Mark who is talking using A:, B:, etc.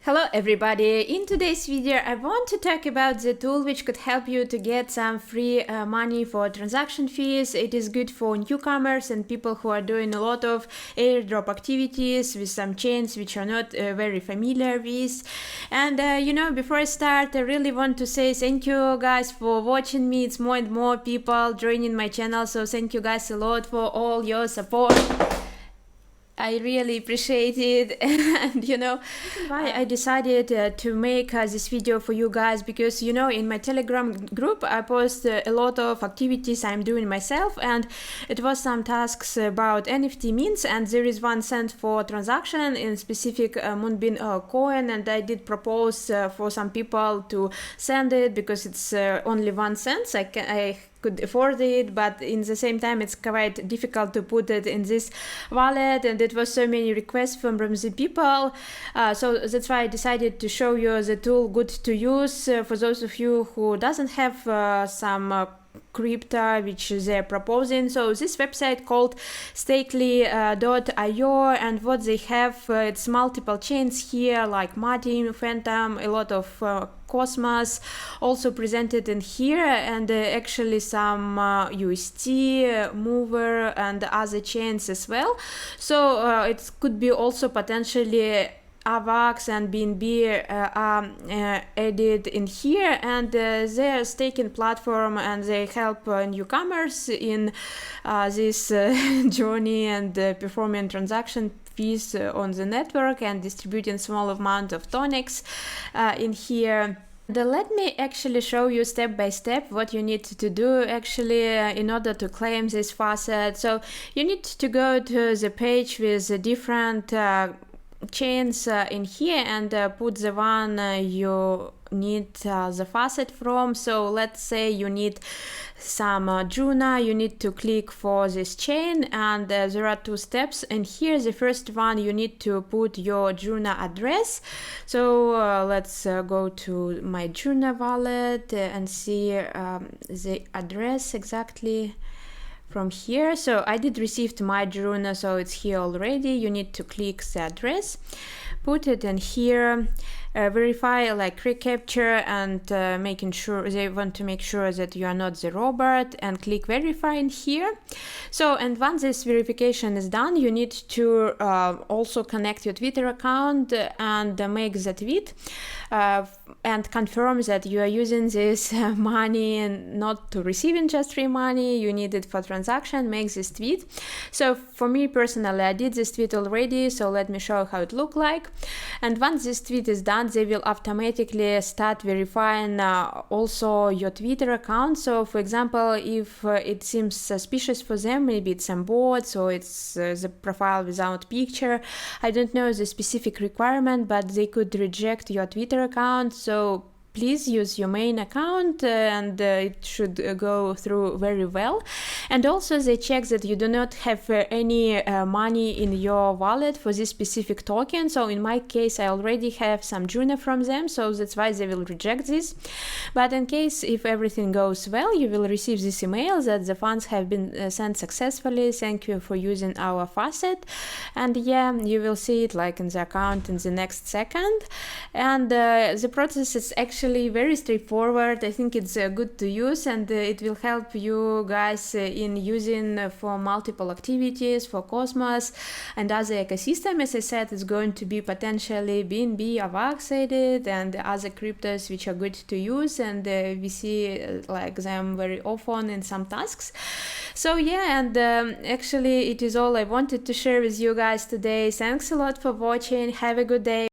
A: Hello everybody! In today's video I want to talk about the tool which could help you to get some free money for transaction fees. It is good for newcomers and people who are doing a lot of airdrop activities with some chains which are not very familiar with. And before I start, I really want to say thank you guys for watching me. It's more and more people joining my channel, so thank you guys a lot for all your support. I really appreciate it. And why I decided to make this video for you guys, because in my Telegram group I post a lot of activities I'm doing myself, and it was some tasks about NFT mints, and there is 1 cent for transaction in specific Moonbeam coin, and I did propose for some people to send it because it's only 1 cent. So I could afford it, but in the same time it's quite difficult to put it in this wallet, and it was so many requests from the people, so that's why I decided to show you the tool good to use for those of you who doesn't have some crypto which they're proposing. So this website called stakely.io, and what they have, it's multiple chains here like Martin, Phantom, a lot of Cosmos also presented in here, and actually some UST, Mover, and other chains as well. So it could be also potentially AVAX and BNB are added in here, and they are staking platform, and they help newcomers in this journey and performing transaction fees on the network and distributing small amount of tonics in here. Let me actually show you step by step what you need to do actually in order to claim this faucet. So you need to go to the page with the different chains in here and put the one you need the faucet from. So let's say you need some Juna, you need to click for this chain, and there are 2 steps, and here the first one, you need to put your Juna address. So let's go to my Juna wallet and see the address exactly from here. So I did receive my Juna, so it's here already. You need to click the address, put it in here, verify like recapture, and making sure they want to make sure that you are not the robot, and click verify in here. So, and once this verification is done, you need to also connect your Twitter account and make the tweet and confirm that you are using this money and not to receiving just free money, you need it for transaction. Make this tweet. So for me personally, I did this tweet already, so let me show how it look like. And once this tweet is done, they will automatically start verifying also your Twitter account. So for example, if it seems suspicious for them, maybe it's some bots or it's the profile without picture, I don't know the specific requirement, but they could reject your Twitter account. So please use your main account, and it should go through very well. And also they check that you do not have any money in your wallet for this specific token. So in my case, I already have some Juna from them, so that's why they will reject this. But in case if everything goes well, you will receive this email that the funds have been sent successfully. Thank you for using our faucet. And yeah, you will see it like in the account in the next second. And the process is actually very straightforward. I think it's good to use, and it will help you guys in using for multiple activities for Cosmos and other ecosystem. As I said, it's going to be potentially BNB, AVAX added, and other cryptos which are good to use, and we see like them very often in some tasks. So yeah, and actually it is all I wanted to share with you guys today. Thanks a lot for watching. Have a good day.